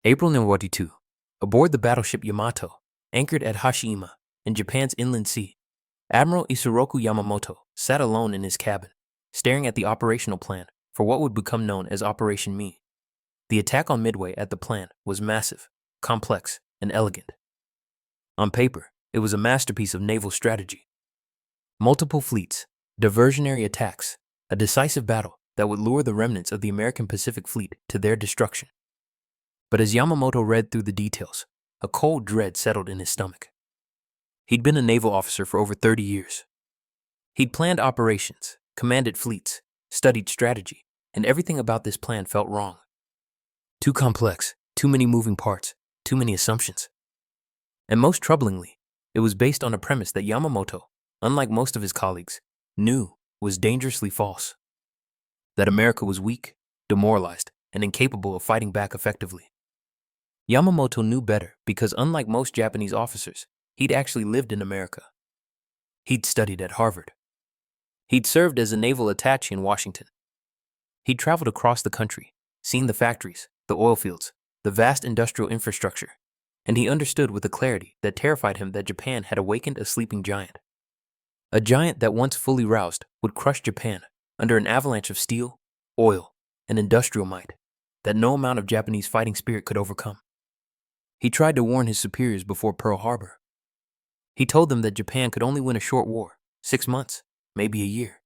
April 1942. Aboard the battleship Yamato, anchored at Hashima, in Japan's inland sea, Admiral Isoroku Yamamoto sat alone in his cabin, staring at the operational plan for what would become known as Operation Me. The attack on Midway at the plan was massive, complex, and elegant. On paper, it was a masterpiece of naval strategy. Multiple fleets, diversionary attacks, a decisive battle that would lure the remnants of the American Pacific Fleet to their destruction. But as Yamamoto read through the details, a cold dread settled in his stomach. He'd been a naval officer for over 30 years. He'd planned operations, commanded fleets, studied strategy, and everything about this plan felt wrong. Too complex, too many moving parts, too many assumptions. And most troublingly, it was based on a premise that Yamamoto, unlike most of his colleagues, knew was dangerously false. That America was weak, demoralized, and incapable of fighting back effectively. Yamamoto knew better because unlike most Japanese officers, he'd actually lived in America. He'd studied at Harvard. He'd served as a naval attaché in Washington. He'd traveled across the country, seen the factories, the oil fields, the vast industrial infrastructure, and he understood with a clarity that terrified him that Japan had awakened a sleeping giant. A giant that once fully roused would crush Japan under an avalanche of steel, oil, and industrial might that no amount of Japanese fighting spirit could overcome. He tried to warn his superiors before Pearl Harbor. He told them that Japan could only win a short war, 6 months, maybe a year.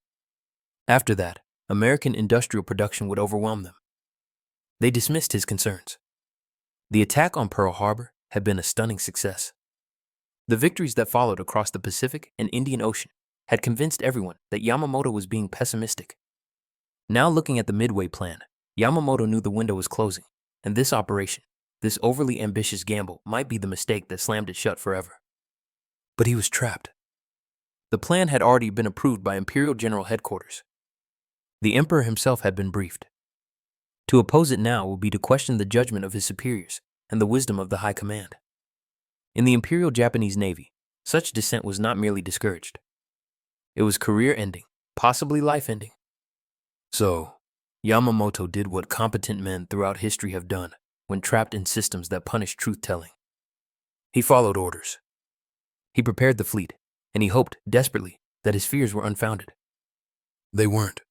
After that, American industrial production would overwhelm them. They dismissed his concerns. The attack on Pearl Harbor had been a stunning success. The victories that followed across the Pacific and Indian Ocean had convinced everyone that Yamamoto was being pessimistic. Now looking at the Midway plan, Yamamoto knew the window was closing, and this operation, this overly ambitious gamble, might be the mistake that slammed it shut forever. But he was trapped. The plan had already been approved by Imperial General Headquarters. The Emperor himself had been briefed. To oppose it now would be to question the judgment of his superiors and the wisdom of the High Command. In the Imperial Japanese Navy, such dissent was not merely discouraged. It was career-ending, possibly life-ending. So, Yamamoto did what competent men throughout history have done when trapped in systems that punish truth-telling. He followed orders. He prepared the fleet, and he hoped, desperately, that his fears were unfounded. They weren't.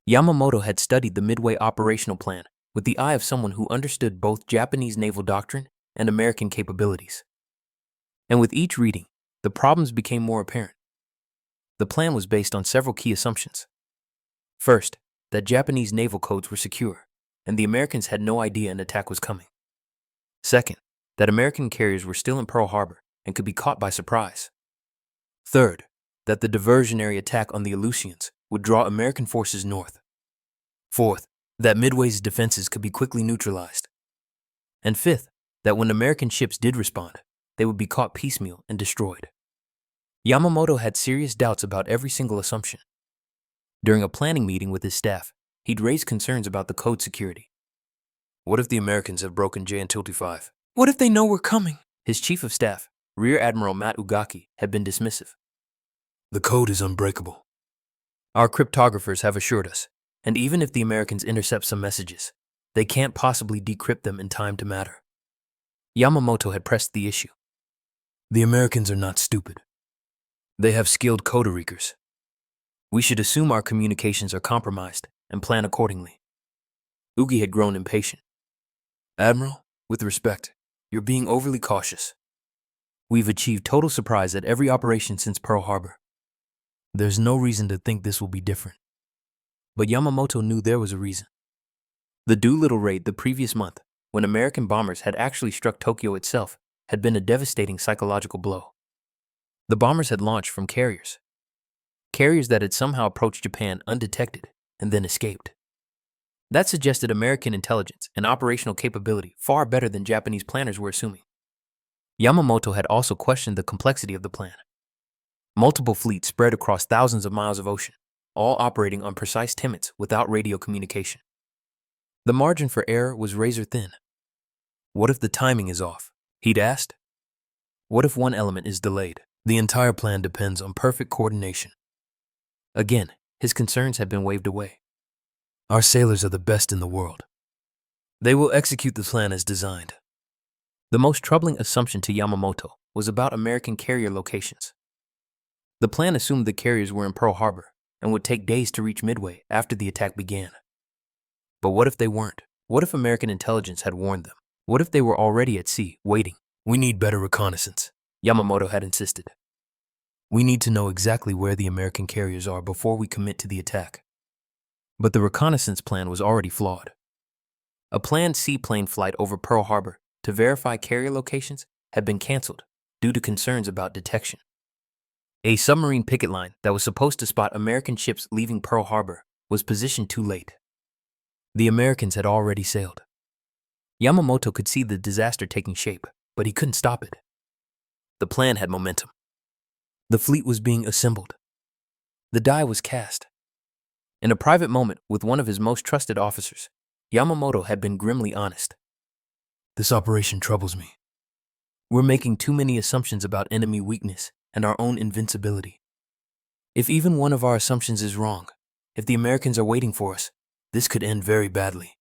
Yamamoto had studied the Midway operational plan with the eye of someone who understood both Japanese naval doctrine and American capabilities. And with each reading, the problems became more apparent. The plan was based on several key assumptions. First, that Japanese naval codes were secure, and the Americans had no idea an attack was coming. Second, that American carriers were still in Pearl Harbor and could be caught by surprise. Third, that the diversionary attack on the Aleutians would draw American forces north. Fourth, that Midway's defenses could be quickly neutralized. And fifth, that when American ships did respond, they would be caught piecemeal and destroyed. Yamamoto had serious doubts about every single assumption. During a planning meeting with his staff, he'd raised concerns about the code security. What if the Americans have broken JN-25? What if they know we're coming? His chief of staff, Rear Admiral Matt Ugaki, had been dismissive. The code is unbreakable. Our cryptographers have assured us, and even if the Americans intercept some messages, they can't possibly decrypt them in time to matter. Yamamoto had pressed the issue. The Americans are not stupid. They have skilled code readers. We should assume our communications are compromised and plan accordingly. Ugi had grown impatient. Admiral, with respect, you're being overly cautious. We've achieved total surprise at every operation since Pearl Harbor. There's no reason to think this will be different. But Yamamoto knew there was a reason. The Doolittle raid the previous month, when American bombers had actually struck Tokyo itself, had been a devastating psychological blow. The bombers had launched from carriers that had somehow approached Japan undetected and then escaped. That suggested American intelligence and operational capability far better than Japanese planners were assuming. Yamamoto had also questioned the complexity of the plan. Multiple fleets spread across thousands of miles of ocean, all operating on precise timints without radio communication. The margin for error was razor thin. What if the timing is off? He'd asked. What if one element is delayed? The entire plan depends on perfect coordination. Again, his concerns had been waved away. Our sailors are the best in the world. They will execute the plan as designed. The most troubling assumption to Yamamoto was about American carrier locations. The plan assumed the carriers were in Pearl Harbor and would take days to reach Midway after the attack began. But what if they weren't? What if American intelligence had warned them? What if they were already at sea, waiting? We need better reconnaissance, Yamamoto had insisted. We need to know exactly where the American carriers are before we commit to the attack. But the reconnaissance plan was already flawed. A planned seaplane flight over Pearl Harbor to verify carrier locations had been canceled due to concerns about detection. A submarine picket line that was supposed to spot American ships leaving Pearl Harbor was positioned too late. The Americans had already sailed. Yamamoto could see the disaster taking shape, but he couldn't stop it. The plan had momentum. The fleet was being assembled. The die was cast. In a private moment with one of his most trusted officers, Yamamoto had been grimly honest. This operation troubles me. We're making too many assumptions about enemy weakness and our own invincibility. If even one of our assumptions is wrong, if the Americans are waiting for us, this could end very badly.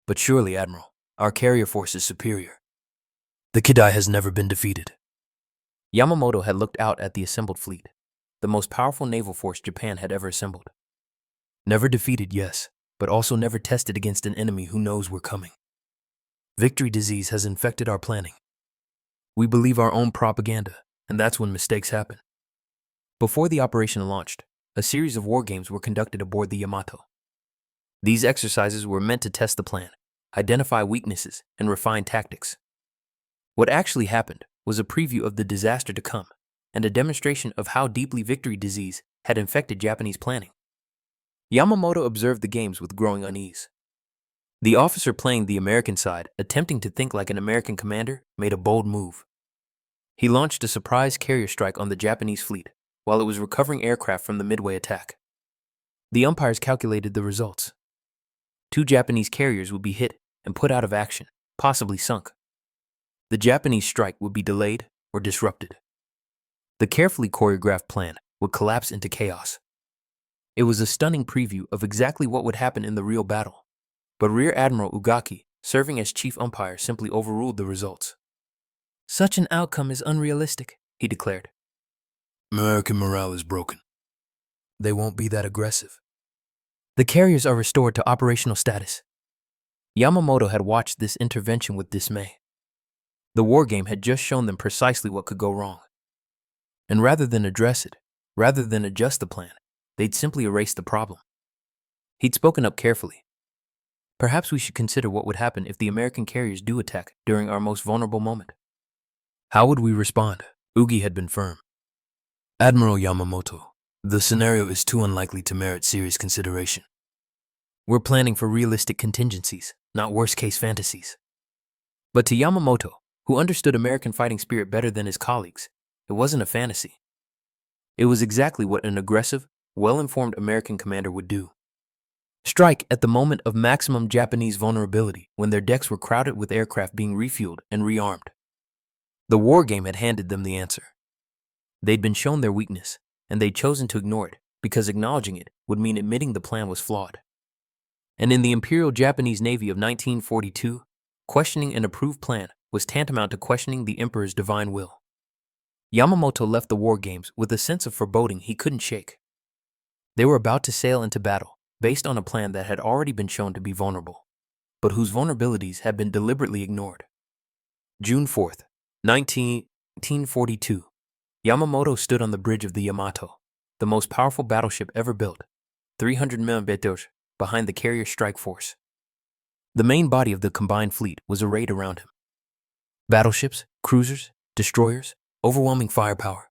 But surely, Admiral, our carrier force is superior. The Kidai has never been defeated. Yamamoto had looked out at the assembled fleet, the most powerful naval force Japan had ever assembled. Never defeated, yes, but also never tested against an enemy who knows we're coming. Victory disease has infected our planning. We believe our own propaganda, and that's when mistakes happen. Before the operation launched, a series of war games were conducted aboard the Yamato. These exercises were meant to test the plan, identify weaknesses, and refine tactics. What actually happened was a preview of the disaster to come and a demonstration of how deeply victory disease had infected Japanese planning. Yamamoto observed the games with growing unease. The officer playing the American side, attempting to think like an American commander, made a bold move. He launched a surprise carrier strike on the Japanese fleet while it was recovering aircraft from the Midway attack. The umpires calculated the results. 2 Japanese carriers would be hit and put out of action, possibly sunk. The Japanese strike would be delayed or disrupted. The carefully choreographed plan would collapse into chaos. It was a stunning preview of exactly what would happen in the real battle, but Rear Admiral Ugaki, serving as chief umpire, simply overruled the results. Such an outcome is unrealistic, he declared. American morale is broken. They won't be that aggressive. The carriers are restored to operational status. Yamamoto had watched this intervention with dismay. The war game had just shown them precisely what could go wrong. And rather than address it, rather than adjust the plan, they'd simply erase the problem. He'd spoken up carefully. Perhaps we should consider what would happen if the American carriers do attack during our most vulnerable moment. How would we respond? Ugi had been firm. Admiral Yamamoto, the scenario is too unlikely to merit serious consideration. We're planning for realistic contingencies, not worst-case fantasies. But to Yamamoto, who understood American fighting spirit better than his colleagues, it wasn't a fantasy. It was exactly what an aggressive, well-informed American commander would do. Strike at the moment of maximum Japanese vulnerability when their decks were crowded with aircraft being refueled and rearmed. The war game had handed them the answer. They'd been shown their weakness, and they'd chosen to ignore it because acknowledging it would mean admitting the plan was flawed. And in the Imperial Japanese Navy of 1942, questioning an approved plan was tantamount to questioning the Emperor's divine will. Yamamoto left the war games with a sense of foreboding he couldn't shake. They were about to sail into battle based on a plan that had already been shown to be vulnerable, but whose vulnerabilities had been deliberately ignored. June 4th, 1942. Yamamoto stood on the bridge of the Yamato, the most powerful battleship ever built, 300 mm behind the carrier strike force. The main body of the combined fleet was arrayed around him. Battleships, cruisers, destroyers, overwhelming firepower.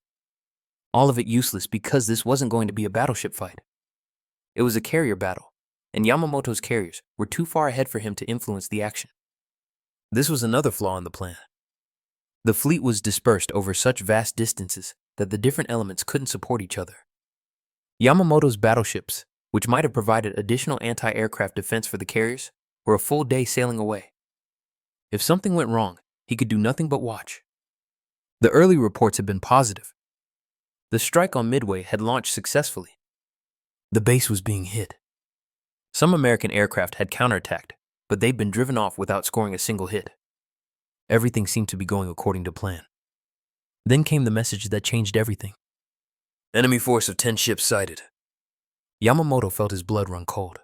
All of it useless because this wasn't going to be a battleship fight. It was a carrier battle, and Yamamoto's carriers were too far ahead for him to influence the action. This was another flaw in the plan. The fleet was dispersed over such vast distances that the different elements couldn't support each other. Yamamoto's battleships, which might have provided additional anti-aircraft defense for the carriers, were a full day sailing away. If something went wrong, he could do nothing but watch. The early reports had been positive. The strike on Midway had launched successfully. The base was being hit. Some American aircraft had counterattacked, but they'd been driven off without scoring a single hit. Everything seemed to be going according to plan. Then came the message that changed everything. Enemy force of 10 ships sighted. Yamamoto felt his blood run cold.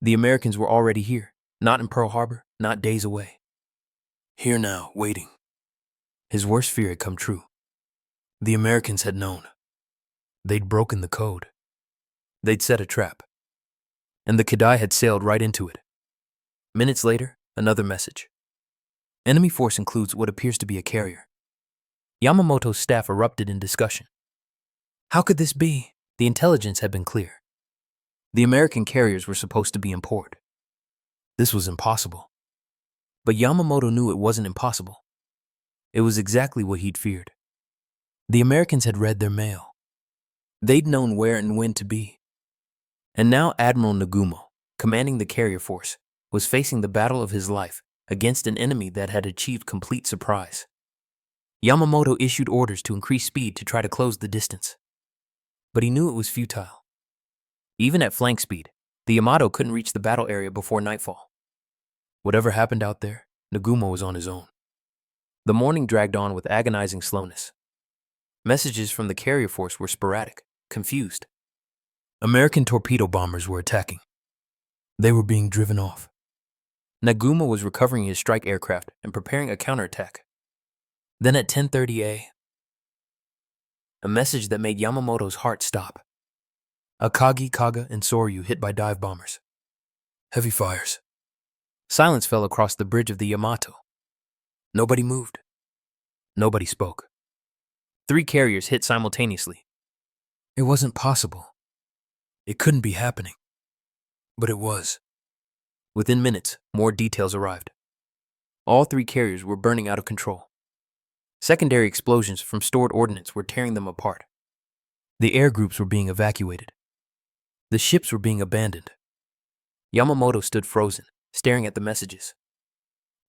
The Americans were already here, not in Pearl Harbor, not days away. Here now, waiting. His worst fear had come true. The Americans had known. They'd broken the code. They'd set a trap. And the Kadai had sailed right into it. Minutes later, another message. Enemy force includes what appears to be a carrier. Yamamoto's staff erupted in discussion. How could this be? The intelligence had been clear. The American carriers were supposed to be in port. This was impossible. But Yamamoto knew it wasn't impossible. It was exactly what he'd feared. The Americans had read their mail. They'd known where and when to be. And now Admiral Nagumo, commanding the carrier force, was facing the battle of his life against an enemy that had achieved complete surprise. Yamamoto issued orders to increase speed to try to close the distance. But he knew it was futile. Even at flank speed, the Yamato couldn't reach the battle area before nightfall. Whatever happened out there, Nagumo was on his own. The morning dragged on with agonizing slowness. Messages from the carrier force were sporadic, confused. American torpedo bombers were attacking. They were being driven off. Nagumo was recovering his strike aircraft and preparing a counterattack. Then at 10:30 a message that made Yamamoto's heart stop. Akagi, Kaga, and Soryu hit by dive bombers. Heavy fires. Silence fell across the bridge of the Yamato. Nobody moved. Nobody spoke. 3 carriers hit simultaneously. It wasn't possible. It couldn't be happening. But it was. Within minutes, more details arrived. All 3 carriers were burning out of control. Secondary explosions from stored ordnance were tearing them apart. The air groups were being evacuated. The ships were being abandoned. Yamamoto stood frozen, staring at the messages.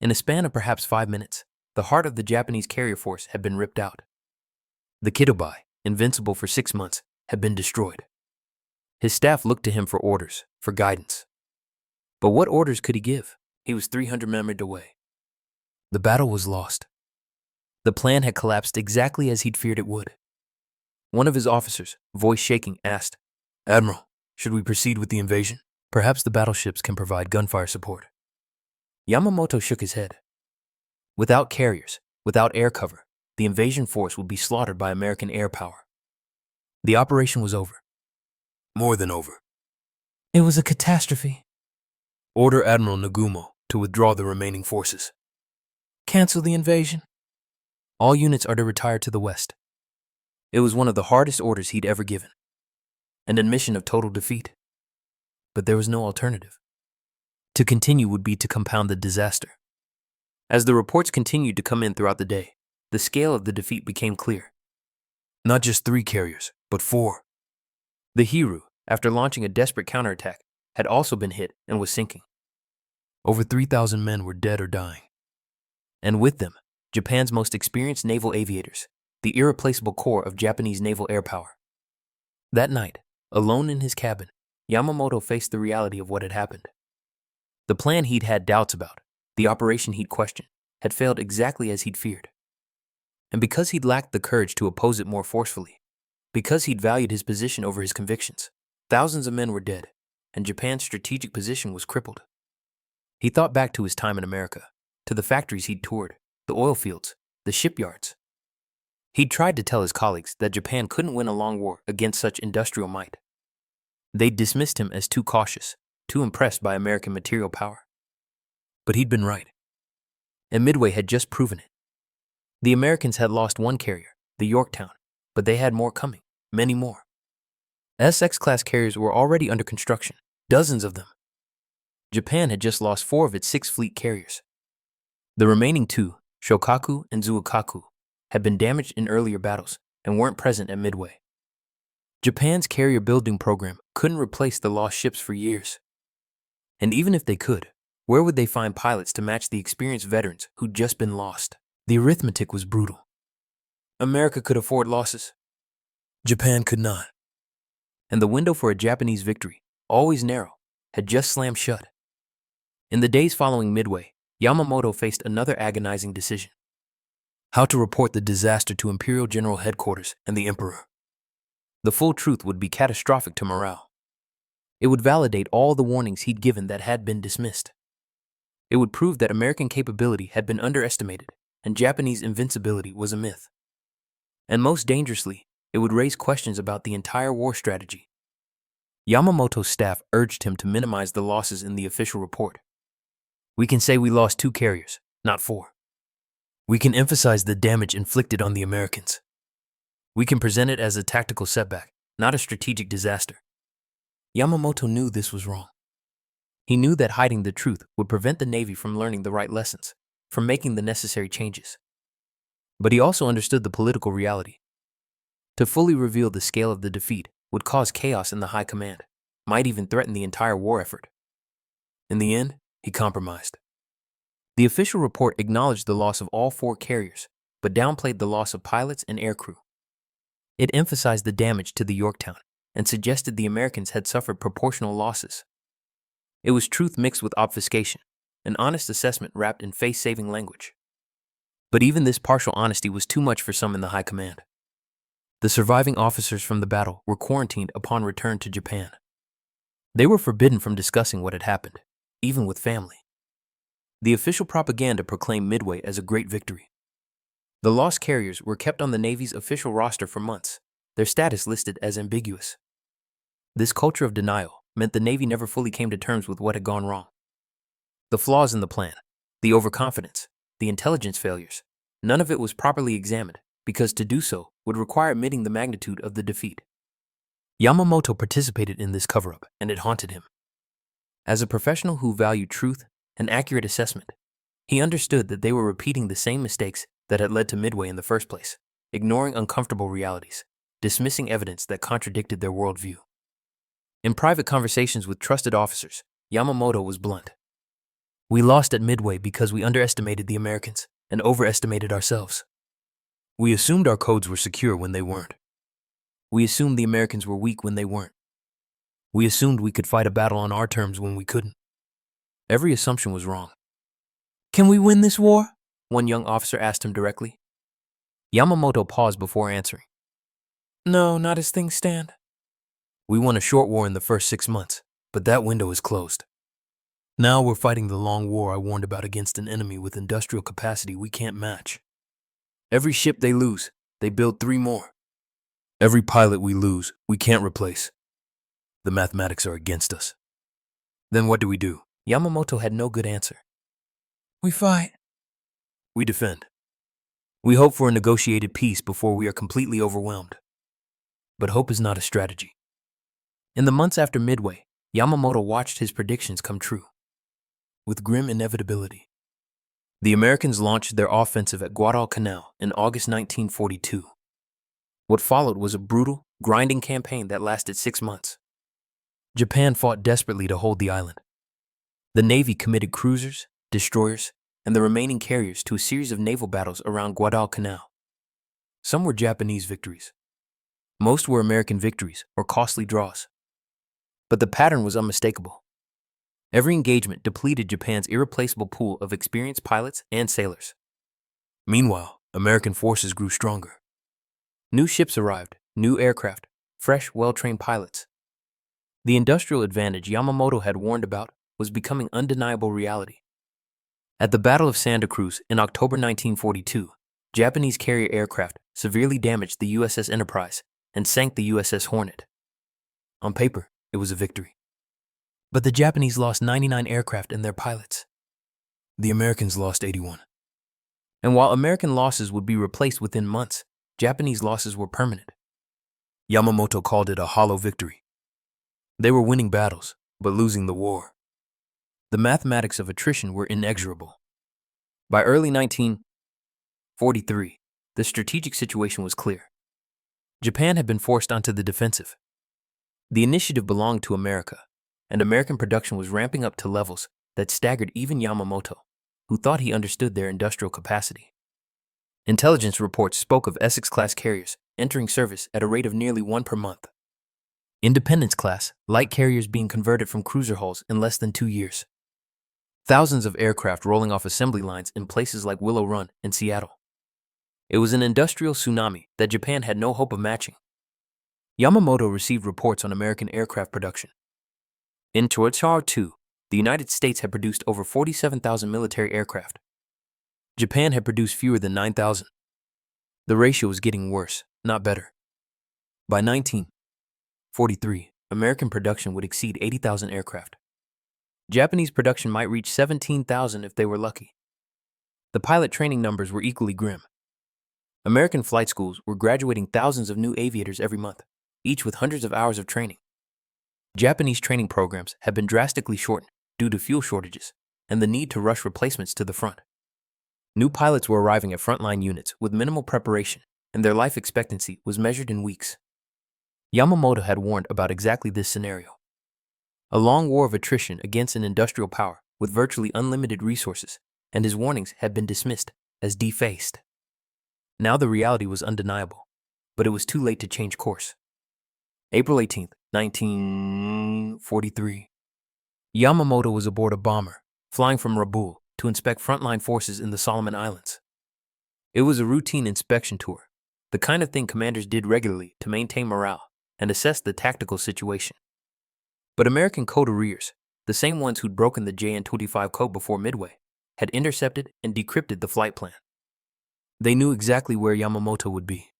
In a span of perhaps 5 minutes, the heart of the Japanese carrier force had been ripped out. The Kitobai, invincible for 6 months, had been destroyed. His staff looked to him for orders, for guidance. But what orders could he give? He was 300 minutes away. The battle was lost. The plan had collapsed exactly as he'd feared it would. One of his officers, voice shaking, asked, "Admiral, should we proceed with the invasion? Perhaps the battleships can provide gunfire support." Yamamoto shook his head. Without carriers, without air cover, the invasion force would be slaughtered by American air power. The operation was over. More than over. It was a catastrophe. Order Admiral Nagumo to withdraw the remaining forces. Cancel the invasion. All units are to retire to the west. It was one of the hardest orders he'd ever given. An admission of total defeat. But there was no alternative. To continue would be to compound the disaster. As the reports continued to come in throughout the day, the scale of the defeat became clear. Not just 3 carriers, but 4. The Hiru, after launching a desperate counterattack, had also been hit and was sinking. Over 3,000 men were dead or dying. And with them, Japan's most experienced naval aviators, the irreplaceable core of Japanese naval air power. That night, alone in his cabin, Yamamoto faced the reality of what had happened. The plan he'd had doubts about, the operation he'd questioned, had failed exactly as he'd feared. And because he'd lacked the courage to oppose it more forcefully, because he'd valued his position over his convictions, thousands of men were dead, and Japan's strategic position was crippled. He thought back to his time in America, to the factories he'd toured, the oil fields, the shipyards. He'd tried to tell his colleagues that Japan couldn't win a long war against such industrial might. They'd dismissed him as too cautious, too impressed by American material power. But he'd been right. And Midway had just proven it. The Americans had lost 1 carrier, the Yorktown, but they had more coming, many more. SX-class carriers were already under construction, dozens of them. Japan had just lost 4 of its 6 fleet carriers. The remaining 2, Shokaku and Zuokaku, had been damaged in earlier battles and weren't present at Midway. Japan's carrier building program couldn't replace the lost ships for years. And even if they could, where would they find pilots to match the experienced veterans who'd just been lost? The arithmetic was brutal. America could afford losses. Japan could not. And the window for a Japanese victory, always narrow, had just slammed shut. In the days following Midway, Yamamoto faced another agonizing decision: how to report the disaster to Imperial General Headquarters and the Emperor. The full truth would be catastrophic to morale. It would validate all the warnings he'd given that had been dismissed. It would prove that American capability had been underestimated and Japanese invincibility was a myth. And most dangerously, it would raise questions about the entire war strategy. Yamamoto's staff urged him to minimize the losses in the official report. We can say we lost 2 carriers, not 4. We can emphasize the damage inflicted on the Americans. We can present it as a tactical setback, not a strategic disaster. Yamamoto knew this was wrong. He knew that hiding the truth would prevent the Navy from learning the right lessons, from making the necessary changes. But he also understood the political reality. To fully reveal the scale of the defeat would cause chaos in the high command, might even threaten the entire war effort. In the end, he compromised. The official report acknowledged the loss of all 4 carriers, but downplayed the loss of pilots and aircrew. It emphasized the damage to the Yorktown and suggested the Americans had suffered proportional losses. It was truth mixed with obfuscation, an honest assessment wrapped in face-saving language. But even this partial honesty was too much for some in the high command. The surviving officers from the battle were quarantined upon return to Japan. They were forbidden from discussing what had happened, even with family. The official propaganda proclaimed Midway as a great victory. The lost carriers were kept on the Navy's official roster for months, their status listed as ambiguous. This culture of denial meant the Navy never fully came to terms with what had gone wrong. The flaws in the plan, the overconfidence, the intelligence failures, none of it was properly examined, because to do so would require admitting the magnitude of the defeat. Yamamoto participated in this cover-up, and it haunted him. As a professional who valued truth and accurate assessment, he understood that they were repeating the same mistakes that had led to Midway in the first place, ignoring uncomfortable realities, dismissing evidence that contradicted their worldview. In private conversations with trusted officers, Yamamoto was blunt. We lost at Midway because we underestimated the Americans and overestimated ourselves. We assumed our codes were secure when they weren't. We assumed the Americans were weak when they weren't. We assumed we could fight a battle on our terms when we couldn't. Every assumption was wrong. Can we win this war? One young officer asked him directly. Yamamoto paused before answering. No, not as things stand. We won a short war in the first 6 months, but that window is closed. Now we're fighting the long war I warned about against an enemy with industrial capacity we can't match. Every ship they lose, they build 3 more. Every pilot we lose, we can't replace. The mathematics are against us. Then what do? Yamamoto had no good answer. We fight. We defend. We hope for a negotiated peace before we are completely overwhelmed. But hope is not a strategy. In the months after Midway, Yamamoto watched his predictions come true. With grim inevitability. The Americans launched their offensive at Guadalcanal in August 1942. What followed was a brutal, grinding campaign that lasted 6 months. Japan fought desperately to hold the island. The Navy committed cruisers, destroyers, and the remaining carriers to a series of naval battles around Guadalcanal. Some were Japanese victories. Most were American victories or costly draws. But the pattern was unmistakable. Every engagement depleted Japan's irreplaceable pool of experienced pilots and sailors. Meanwhile, American forces grew stronger. New ships arrived, new aircraft, fresh, well-trained pilots. The industrial advantage Yamamoto had warned about was becoming undeniable reality. At the Battle of Santa Cruz in October 1942, Japanese carrier aircraft severely damaged the USS Enterprise and sank the USS Hornet. On paper, it was a victory. But the Japanese lost 99 aircraft and their pilots. The Americans lost 81. And while American losses would be replaced within months, Japanese losses were permanent. Yamamoto called it a hollow victory. They were winning battles, but losing the war. The mathematics of attrition were inexorable. By early 1943, the strategic situation was clear. Japan had been forced onto the defensive. The initiative belonged to America, and American production was ramping up to levels that staggered even Yamamoto, who thought he understood their industrial capacity. Intelligence reports spoke of Essex-class carriers entering service at a rate of nearly 1 per month. Independence-class light carriers being converted from cruiser hulls in less than 2 years. thousands of aircraft rolling off assembly lines in places like Willow Run and Seattle. It was an industrial tsunami that Japan had no hope of matching. Yamamoto received reports on American aircraft production. In World War II, the United States had produced over 47,000 military aircraft. Japan had produced fewer than 9,000. The ratio was getting worse, not better. By 1943, American production would exceed 80,000 aircraft. Japanese production might reach 17,000 if they were lucky. The pilot training numbers were equally grim. American flight schools were graduating thousands of new aviators every month, each with hundreds of hours of training. Japanese training programs had been drastically shortened due to fuel shortages and the need to rush replacements to the front. New pilots were arriving at frontline units with minimal preparation, and their life expectancy was measured in weeks. Yamamoto had warned about exactly this scenario. A long war of attrition against an industrial power with virtually unlimited resources, and his warnings had been dismissed as defaced. Now the reality was undeniable, but it was too late to change course. April 18, 1943. Yamamoto was aboard a bomber, flying from Rabaul to inspect frontline forces in the Solomon Islands. It was a routine inspection tour, the kind of thing commanders did regularly to maintain morale and assess the tactical situation. But American couriers, the same ones who'd broken the JN-25 code before Midway, had intercepted and decrypted the flight plan. They knew exactly where Yamamoto would be.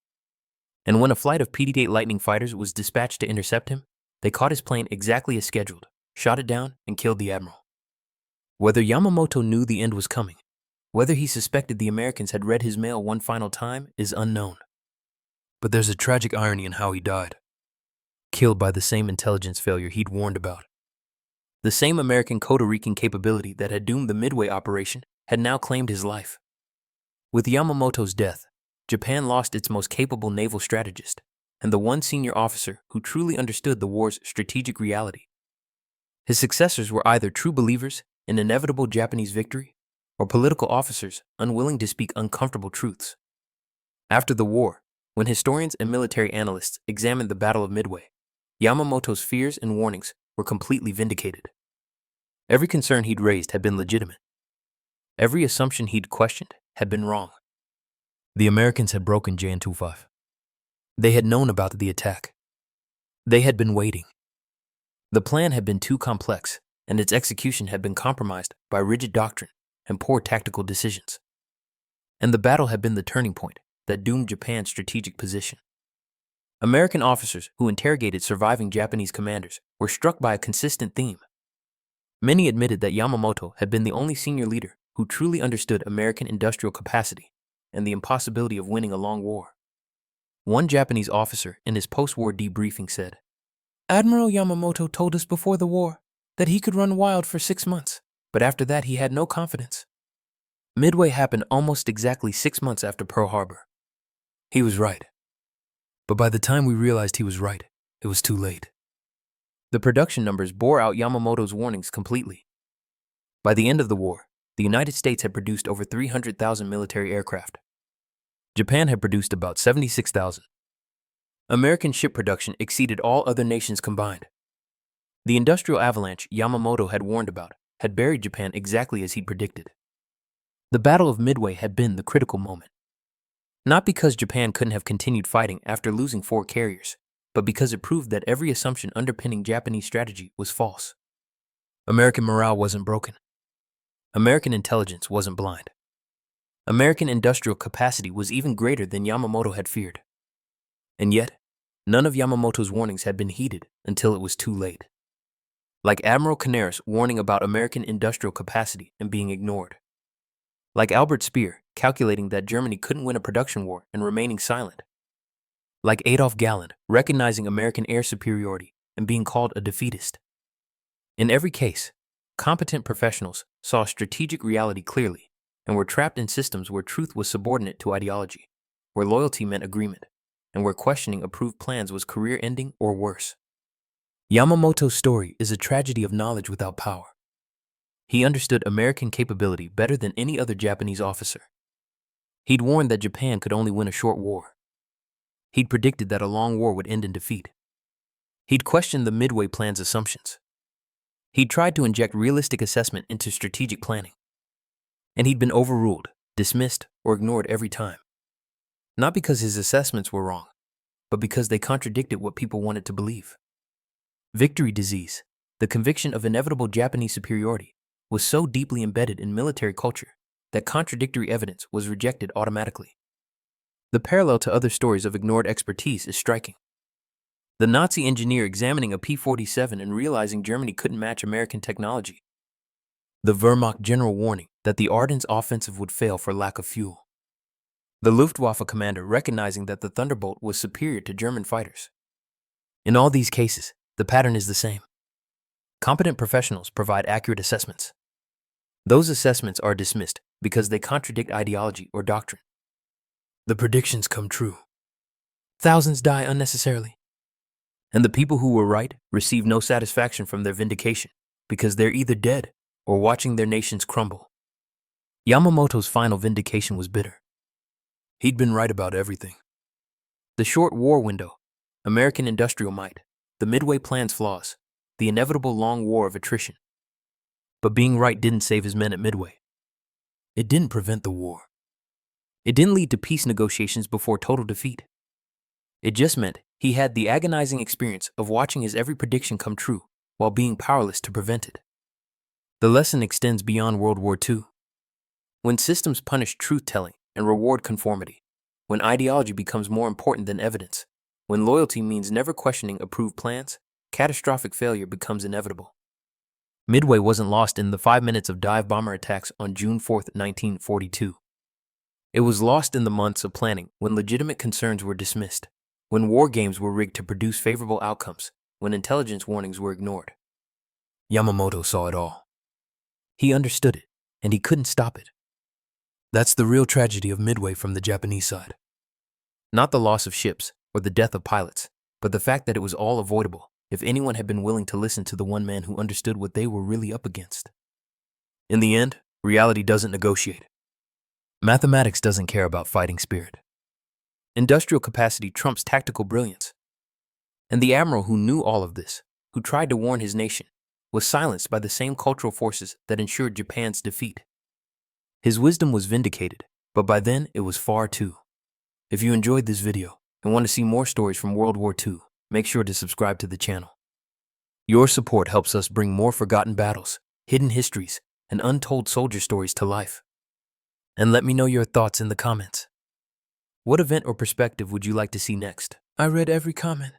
And when a flight of PD-8 Lightning fighters was dispatched to intercept him, they caught his plane exactly as scheduled, shot it down, and killed the admiral. Whether Yamamoto knew the end was coming, whether he suspected the Americans had read his mail one final time, is unknown. But there's a tragic irony in how he died. Killed by the same intelligence failure he'd warned about. The same American Costa Rican capability that had doomed the Midway operation had now claimed his life. With Yamamoto's death, Japan lost its most capable naval strategist and the one senior officer who truly understood the war's strategic reality. His successors were either true believers in inevitable Japanese victory or political officers unwilling to speak uncomfortable truths. After the war, when historians and military analysts examined the Battle of Midway, Yamamoto's fears and warnings were completely vindicated. Every concern he'd raised had been legitimate. Every assumption he'd questioned had been wrong. The Americans had broken JN-25. They had known about the attack. They had been waiting. The plan had been too complex, and its execution had been compromised by rigid doctrine and poor tactical decisions. And the battle had been the turning point that doomed Japan's strategic position. American officers who interrogated surviving Japanese commanders were struck by a consistent theme. Many admitted that Yamamoto had been the only senior leader who truly understood American industrial capacity and the impossibility of winning a long war. One Japanese officer in his post-war debriefing said, "Admiral Yamamoto told us before the war that he could run wild for 6 months, but after that he had no confidence." Midway happened almost exactly 6 months after Pearl Harbor. He was right. But by the time we realized he was right, it was too late. The production numbers bore out Yamamoto's warnings completely. By the end of the war, the United States had produced over 300,000 military aircraft. Japan had produced about 76,000. American ship production exceeded all other nations combined. The industrial avalanche Yamamoto had warned about had buried Japan exactly as he'd predicted. The Battle of Midway had been the critical moment. Not because Japan couldn't have continued fighting after losing 4 carriers, but because it proved that every assumption underpinning Japanese strategy was false. American morale wasn't broken. American intelligence wasn't blind. American industrial capacity was even greater than Yamamoto had feared. And yet, none of Yamamoto's warnings had been heeded until it was too late. Like Admiral Canaris warning about American industrial capacity and being ignored. Like Albert Speer calculating that Germany couldn't win a production war and remaining silent. Like Adolf Galland recognizing American air superiority and being called a defeatist. In every case, competent professionals saw strategic reality clearly and were trapped in systems where truth was subordinate to ideology, where loyalty meant agreement, and where questioning approved plans was career-ending or worse. Yamamoto's story is a tragedy of knowledge without power. He understood American capability better than any other Japanese officer. He'd warned that Japan could only win a short war. He'd predicted that a long war would end in defeat. He'd questioned the Midway plan's assumptions. He'd tried to inject realistic assessment into strategic planning, and he'd been overruled, dismissed, or ignored every time. Not because his assessments were wrong, but because they contradicted what people wanted to believe. Victory disease, the conviction of inevitable Japanese superiority, was so deeply embedded in military culture that contradictory evidence was rejected automatically. The parallel to other stories of ignored expertise is striking. The Nazi engineer examining a P-47 and realizing Germany couldn't match American technology. The Wehrmacht general warning that the Ardennes offensive would fail for lack of fuel. The Luftwaffe commander recognizing that the Thunderbolt was superior to German fighters. In all these cases, the pattern is the same. Competent professionals provide accurate assessments. Those assessments are dismissed because they contradict ideology or doctrine. The predictions come true. Thousands die unnecessarily. And the people who were right receive no satisfaction from their vindication because they're either dead or watching their nations crumble. Yamamoto's final vindication was bitter. He'd been right about everything. The short war window, American industrial might, the Midway plan's flaws, the inevitable long war of attrition. But being right didn't save his men at Midway. It didn't prevent the war. It didn't lead to peace negotiations before total defeat. It just meant he had the agonizing experience of watching his every prediction come true while being powerless to prevent it. The lesson extends beyond World War II. When systems punish truth-telling and reward conformity, when ideology becomes more important than evidence, when loyalty means never questioning approved plans, catastrophic failure becomes inevitable. Midway wasn't lost in the 5 minutes of dive bomber attacks on June 4, 1942. It was lost in the months of planning when legitimate concerns were dismissed, when war games were rigged to produce favorable outcomes, when intelligence warnings were ignored. Yamamoto saw it all. He understood it, and he couldn't stop it. That's the real tragedy of Midway from the Japanese side. Not the loss of ships or the death of pilots, but the fact that it was all avoidable if anyone had been willing to listen to the one man who understood what they were really up against. In the end, reality doesn't negotiate. Mathematics doesn't care about fighting spirit. Industrial capacity trumps tactical brilliance. And the admiral who knew all of this, who tried to warn his nation, was silenced by the same cultural forces that ensured Japan's defeat. His wisdom was vindicated, but by then it was far too. If you enjoyed this video and want to see more stories from World War II, make sure to subscribe to the channel. Your support helps us bring more forgotten battles, hidden histories, and untold soldier stories to life. And let me know your thoughts in the comments. What event or perspective would you like to see next? I read every comment.